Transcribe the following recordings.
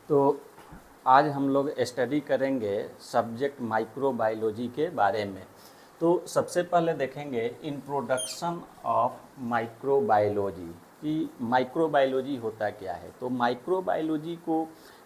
तो आज हम लोग स्टडी करेंगे सब्जेक्ट माइक्रोबायोलॉजी के बारे में। तो सबसे पहले देखेंगे इंट्रोडक्शन ऑफ माइक्रोबायोलॉजी कि माइक्रोबायोलॉजी होता क्या है। तो माइक्रोबायोलॉजी को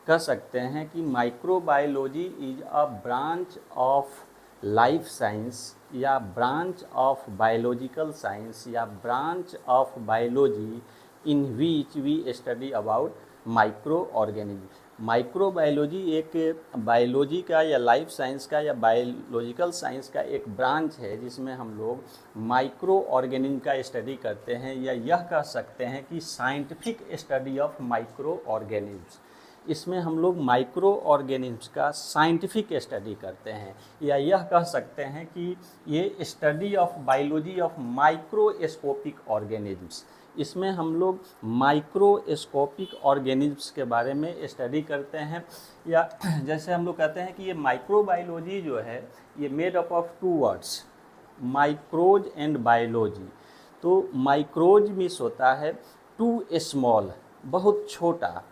कह सकते हैं कि microbiology is a branch of life science या ब्रांच ऑफ बायोलॉजिकल साइंस या branch of biology in which we study about microorganism. Microbiology एक बायोलॉजी का या लाइफ साइंस का या बायोलॉजिकल साइंस का एक ब्रांच है जिसमें हम लोग माइक्रो ऑर्गेनिज्म का स्टडी करते हैं, या यह कह सकते हैं कि scientific study of micro organism. इसमें हम लोग माइक्रो ऑर्गेनिज्म का साइंटिफिक स्टडी करते हैं, या यह कह सकते हैं कि ये study of biology of microscopic organisms. इसमें हम लोग माइक्रोस्कोपिक ऑर्गेनिज्म्स के बारे में स्टडी करते हैं, या जैसे हम लोग कहते हैं कि ये माइक्रोबायोलॉजी जो है ये made up of two words, micros and biology. तो माइक्रोज मीन्स होता है टू स्मॉल, बहुत छोटा।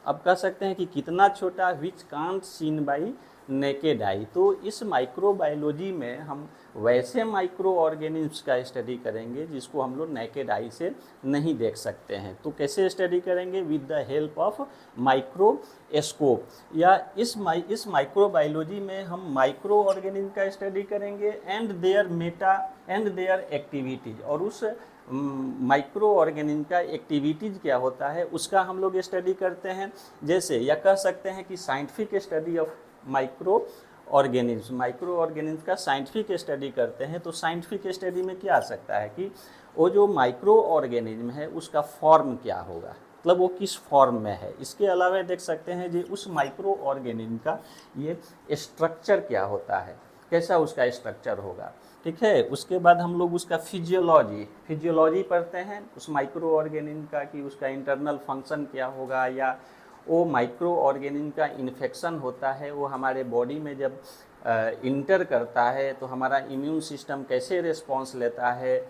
अब कह सकते हैं कि कितना छोटा, विच can't scene by naked eye. तो इस माइक्रोबायोलॉजी में हम वैसे माइक्रो ऑर्गेनिज्म्स का स्टडी करेंगे जिसको हम लोग नेकेड आई से नहीं देख सकते हैं। तो कैसे स्टडी करेंगे? With the help of microscope. या इस माइक्रोबायोलॉजी में हम माइक्रो ऑर्गेनिज्म का स्टडी करेंगे एंड देयर एक्टिविटीज, और उस माइक्रो ऑर्गेनिज्म का एक्टिविटीज़ क्या होता है उसका हम लोग स्टडी करते हैं। जैसे या कह सकते हैं कि scientific study of micro organism का साइंटिफिक स्टडी करते हैं। तो साइंटिफिक स्टडी में क्या आ सकता है कि वो जो माइक्रो ऑर्गेनिज्म है उसका फॉर्म क्या होगा, मतलब वो किस फॉर्म में है। इसके अलावा देख सकते हैं जी उस माइक्रो ऑर्गेनिज्म का ये स्ट्रक्चर क्या होता है, कैसा उसका स्ट्रक्चर होगा। ठीक है, उसके बाद हम लोग उसका फिजियोलॉजी पढ़ते हैं उस माइक्रो ऑर्गेनिज्म का, कि उसका इंटरनल फंक्शन क्या होगा, या वो माइक्रो ऑर्गेनिज्म का इन्फेक्शन होता है वो हमारे बॉडी में जब इंटर करता है तो हमारा इम्यून सिस्टम कैसे रिस्पॉन्स लेता है।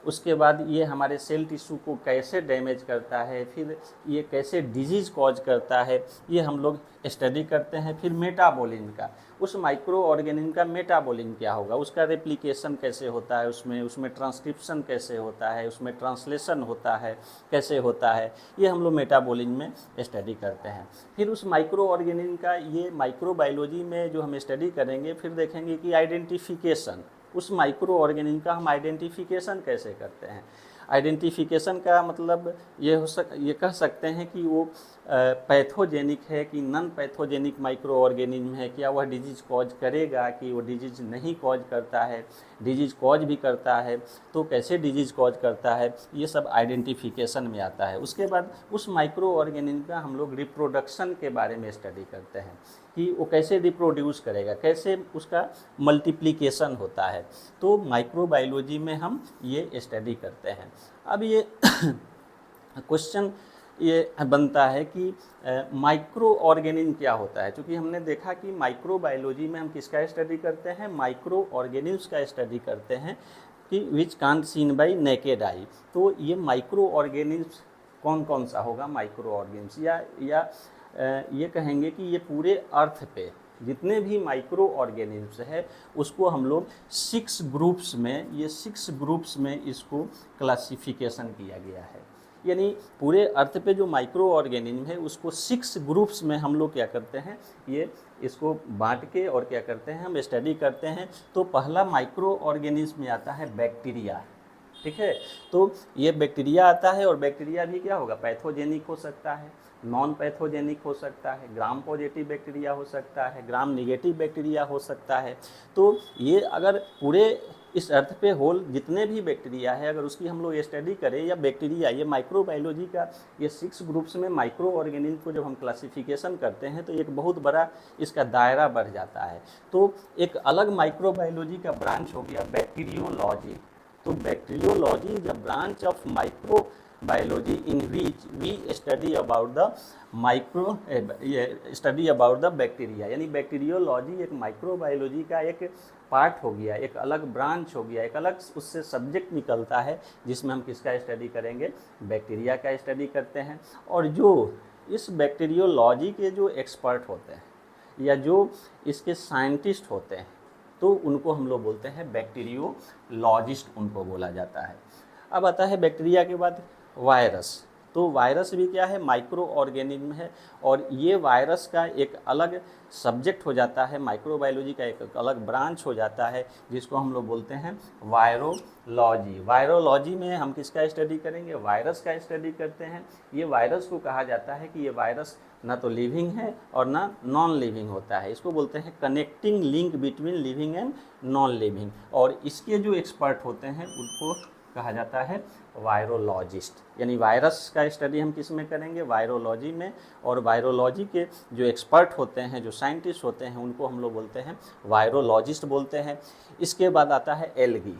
उसके बाद ये हमारे सेल टिश्यू को कैसे डैमेज करता है, फिर ये कैसे डिजीज़ कॉज करता है, ये हम लोग स्टडी करते हैं। फिर मेटाबॉलिज्म का, उस माइक्रो ऑर्गेनिज्म का मेटाबॉलिज्म क्या होगा, उसका रेप्लिकेशन कैसे होता है, उसमें ट्रांसक्रिप्शन कैसे होता है, उसमें ट्रांसलेशन होता है कैसे होता है, ये हम लोग मेटाबॉलिज्म में स्टडी करते हैं। फिर उस माइक्रो ऑर्गेनिज्म का ये माइक्रोबायोलॉजी में जो हम स्टडी करेंगे, फिर देखेंगे कि आइडेंटिफिकेशन, उस माइक्रो ऑर्गेनिज्म का हम आइडेंटिफिकेशन कैसे करते हैं। आइडेंटिफिकेशन का मतलब ये कह सकते हैं कि वो पैथोजेनिक है कि नॉन पैथोजेनिक माइक्रो ऑर्गेनिज्म है, क्या वह डिजीज़ कॉज करेगा कि वो डिजीज़ नहीं कॉज करता है, डिजीज़ कॉज भी करता है तो कैसे डिजीज़ कॉज करता है, ये सब आइडेंटिफिकेशन में आता है। उसके बाद उस माइक्रो ऑर्गेनिज्म का हम लोग रिप्रोडक्शन के बारे में स्टडी करते हैं कि वो कैसे रिप्रोड्यूस करेगा, कैसे उसका मल्टीप्लिकेशन होता है। तो माइक्रोबायोलॉजी में हम ये स्टडी करते हैं। अब ये क्वेश्चन ये बनता है कि माइक्रो ऑर्गेनिज्म क्या होता है। क्योंकि हमने देखा कि माइक्रोबायोलॉजी में हम किसका स्टडी करते हैं, माइक्रो ऑर्गेनिज्म का स्टडी करते हैं कि विच can't scene by naked eye. तो ये माइक्रो ऑर्गेनिज्म कौन कौन सा होगा माइक्रो ऑर्गेनिज्म, या ये कहेंगे कि ये पूरे अर्थ पे जितने भी माइक्रो ऑर्गेनिज्म्स है उसको हम लोग 6 ग्रुप्स में इसको क्लासिफिकेशन किया गया है। यानी पूरे अर्थ पे जो माइक्रो ऑर्गेनिज्म है उसको 6 ग्रुप्स में हम लोग क्या करते हैं, ये इसको बांट के और क्या करते हैं, हम स्टडी करते हैं। तो पहला माइक्रो ऑर्गेनिज्म में आता है बैक्टीरिया। ठीक है, तो ये बैक्टीरिया आता है, और बैक्टीरिया भी क्या होगा, पैथोजेनिक हो सकता है, नॉन पैथोजेनिक हो सकता है, ग्राम पॉजिटिव बैक्टीरिया हो सकता है, ग्राम निगेटिव बैक्टीरिया हो सकता है। तो ये अगर पूरे इस अर्थ पे होल जितने भी बैक्टीरिया है अगर उसकी हम लोग स्टडी करें, या बैक्टीरिया ये माइक्रोबायोलॉजी का ये 6 ग्रुप्स में माइक्रो ऑर्गेनिज्म को जब हम क्लासिफिकेशन करते हैं तो एक बहुत बड़ा इसका दायरा बढ़ जाता है। तो एक अलग माइक्रोबायोलॉजी का ब्रांच हो गया बैक्टीरियोलॉजी। तो bacteriology is a branch of microbiology in which we study about the bacteria. यानी बैक्टीरियोलॉजी एक माइक्रोबायोलॉजी का एक पार्ट हो गया, एक अलग ब्रांच हो गया, एक अलग उससे सब्जेक्ट निकलता है जिसमें हम किसका स्टडी करेंगे, बैक्टीरिया का स्टडी करते हैं। और जो इस बैक्टीरियोलॉजी के जो एक्सपर्ट होते हैं या जो इसके साइंटिस्ट होते हैं, तो उनको हम लोग बोलते हैं बैक्टीरियोलॉजिस्ट, उनको बोला जाता है। अब आता है बैक्टीरिया के बाद वायरस। तो वायरस भी क्या है, माइक्रो ऑर्गेनिज्म है, और ये वायरस का एक अलग सब्जेक्ट हो जाता है, माइक्रोबायोलॉजी का एक अलग ब्रांच हो जाता है, जिसको हम लोग बोलते हैं वायरोलॉजी। वायरोलॉजी में हम किसका स्टडी करेंगे, वायरस का स्टडी करते हैं। ये वायरस को कहा जाता है कि ये वायरस ना तो लिविंग है और ना नॉन लिविंग होता है, इसको बोलते हैं connecting link between living and non living, और इसके जो एक्सपर्ट होते हैं उनको कहा जाता है वायरोलॉजिस्ट। यानी वायरस का स्टडी हम किस में करेंगे, वायरोलॉजी में, और वायरोलॉजी के जो एक्सपर्ट होते हैं, जो साइंटिस्ट होते हैं, उनको हम लोग बोलते हैं वायरोलॉजिस्ट बोलते हैं। इसके बाद आता है एल्गी।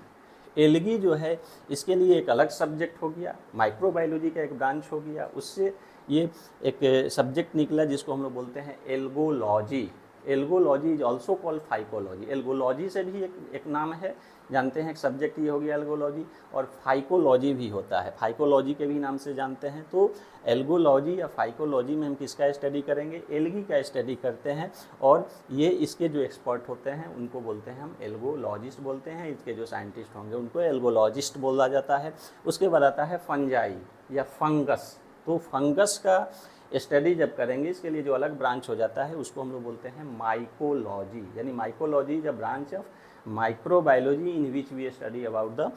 एल्गी जो है इसके लिए एक अलग सब्जेक्ट हो गया, माइक्रोबायोलॉजी का एक ब्रांच हो गया, उससे ये एक सब्जेक्ट निकला जिसको हम लोग बोलते हैं algology. Algology is also called phycology. Algology से भी एक नाम है, जानते हैं, एक सब्जेक्ट ये हो गया एल्गोलॉजी, और फाइकोलॉजी भी होता है, फाइकोलॉजी के भी नाम से जानते हैं। तो एल्गोलॉजी या फाइकोलॉजी में हम किसका स्टडी करेंगे, एल्गी का स्टडी करते हैं, और ये इसके जो एक्सपर्ट होते हैं उनको बोलते हैं हम एल्गोलॉजिस्ट बोलते हैं। इसके जो साइंटिस्ट होंगे उनको एल्गोलॉजिस्ट बोला जाता है। उसके बाद आता है फंजाई या फंगस। तो फंगस का स्टडी जब करेंगे, इसके लिए जो अलग ब्रांच हो जाता है उसको हम लोग बोलते हैं माइकोलॉजी। यानी mycology is a branch of microbiology in which we study about the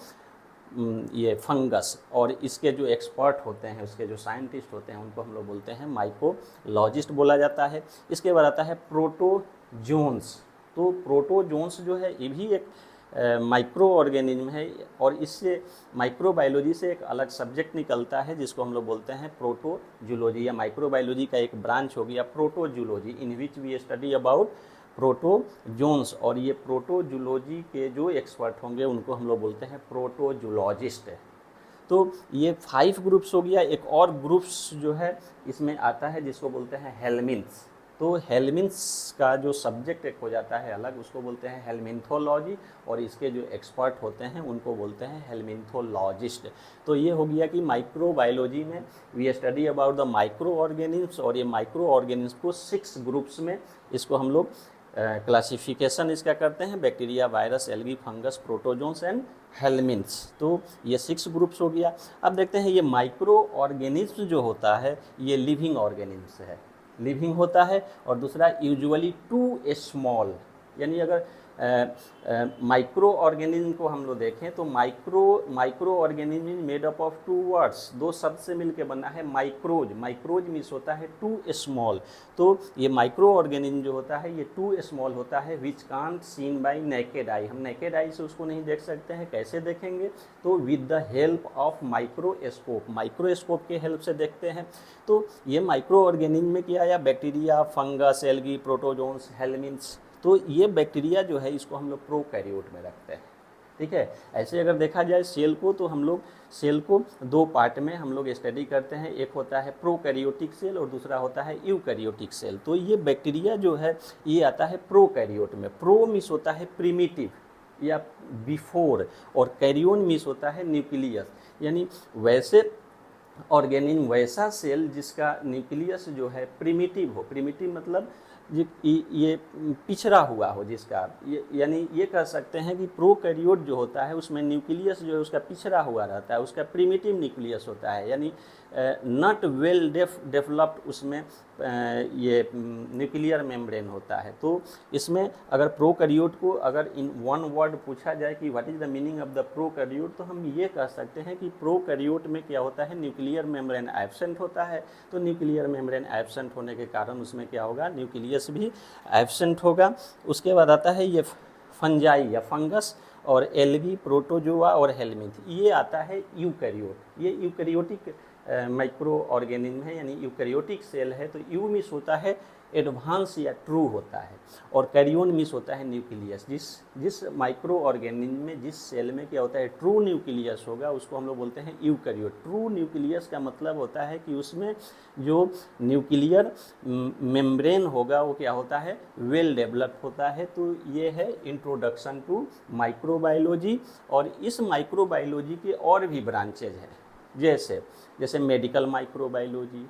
ये फंगस, और इसके जो एक्सपर्ट होते हैं, उसके जो साइंटिस्ट होते हैं, उनको हम लोग बोलते हैं माइकोलॉजिस्ट बोला जाता है। इसके बाद आता है प्रोटोजोन्स। तो प्रोटोजोन्स जो है ये भी एक माइक्रो ऑर्गेनिज्म है, और इससे माइक्रोबायोलॉजी से एक अलग सब्जेक्ट निकलता है जिसको हम लोग बोलते हैं प्रोटोजूलॉजी, या माइक्रोबायोलॉजी का एक ब्रांच हो गया protozoology, in which we study about protozoans. और ये प्रोटोजूलॉजी के जो एक्सपर्ट होंगे उनको हम लोग बोलते हैं प्रोटोजूलॉजिस्ट। तो ये 5 ग्रुप्स हो गया। एक और ग्रुप्स जो है इसमें आता है जिसको बोलते हैं हेलमिन्थ्स। तो हेलमिन्थ्स का जो सब्जेक्ट एक हो जाता है अलग, उसको बोलते हैं हेलमिन्थोलॉजी, और इसके जो एक्सपर्ट होते हैं उनको बोलते हैं हेलमिन्थोलॉजिस्ट। तो ये हो गया कि माइक्रोबायोलॉजी में we study about the micro organisms, और ये माइक्रो ऑर्गेनिज्म को 6 ग्रुप्स में इसको हम लोग क्लासिफिकेशन इसका करते हैं, bacteria, virus, algae, fungus, protozoans and helminths. तो ये 6 ग्रुप्स हो गया। अब देखते हैं ये माइक्रो ऑर्गेनिज्म जो होता है ये लिविंग ऑर्गेनिज्म है, लिविंग होता है, और दूसरा यूजुअली टू स्मॉल। यानी अगर माइक्रो ऑर्गेनिज्म को हम लोग देखें तो micro organism is made up of 2 words, 2 शब्द से मिलकर बना है माइक्रोज। माइक्रोज मीन्स होता है टू स्मॉल। तो ये माइक्रो ऑर्गेनिज्म जो होता है ये टू स्मॉल होता है, which can't seen by naked eye. हम नेकेड आई से उसको नहीं देख सकते हैं, कैसे देखेंगे, तो with the help of microscope, microscope के हेल्प से देखते हैं। तो ये माइक्रो ऑर्गेनिज्म में क्या आया, bacteria, fungus, algae, protozoans, helminths. तो ये बैक्टीरिया जो है इसको हम लोग प्रोकैरियोट में रखते हैं, ठीक है। ऐसे अगर देखा जाए सेल को, तो हम लोग सेल को 2 पार्ट में हम लोग स्टडी करते हैं, एक होता है प्रोकैरियोटिक सेल और दूसरा होता है यूकैरियोटिक सेल। तो ये बैक्टीरिया जो है ये आता है प्रोकैरियोट में। प्रो मीन्स होता है प्रिमिटिव या बिफोर, और कैरियोन मीन्स होता है न्यूक्लियस, यानी वैसे ऑर्गेनिज्म, वैसा सेल जिसका न्यूक्लियस जो है प्रिमिटिव हो। प्रिमिटिव मतलब ये पिछड़ा हुआ हो जिसका, यानी ये कह सकते हैं कि प्रोकैरियोट जो होता है उसमें न्यूक्लियस जो है उसका पिछड़ा हुआ रहता है, उसका प्रिमिटिव न्यूक्लियस होता है, यानी नॉट वेल डेवलप्ड उसमें ये न्यूक्लियर मेम्ब्रेन होता है। तो इसमें अगर प्रोकैरियोट को अगर इन 1 वर्ड पूछा जाए कि what is the meaning of the prokaryote, तो हम ये कह सकते हैं कि प्रोकैरियोट में क्या होता है, न्यूक्लियर मेम्ब्रेन एब्सेंट होता है। तो न्यूक्लियर मेम्ब्रेन एब्सेंट होने के कारण उसमें क्या होगा, न्यूक्लियस भी एब्सेंट होगा। उसके बाद आता है ये फंजाई या फंगस, और एल्गी, प्रोटोजोआ और हेलमिन्थ, ये आता है यूकैरियोट। ये यूकैरियोटिक माइक्रो ऑर्गेनिज्म है, यानी यूकैरियोटिक सेल है। तो यू मीन्स होता है एडवांस या ट्रू होता है, और कैरियोन मीन्स होता है न्यूक्लियस। जिस माइक्रो ऑर्गेनिज्म में, जिस सेल में क्या होता है ट्रू न्यूक्लियस होगा उसको हम लोग बोलते हैं यूकैरियोट। ट्रू न्यूक्लियस का मतलब होता है कि उसमें जो न्यूक्लियर मेम्ब्रेन होगा वो क्या होता है, वेल डेवलप होता है। तो ये है इंट्रोडक्शन टू माइक्रोबायोलॉजी। और इस माइक्रोबायोलॉजी के और भी ब्रांचेज हैं, जैसे medical microbiology,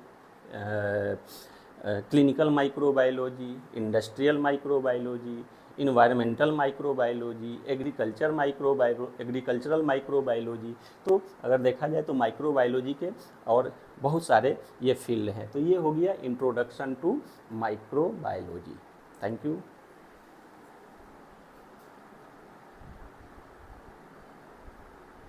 clinical microbiology, industrial microbiology, environmental microbiology, agricultural microbiology. तो अगर देखा जाए तो माइक्रोबायोलॉजी के और बहुत सारे ये फील्ड हैं। तो ये हो गया introduction to microbiology. Thank you.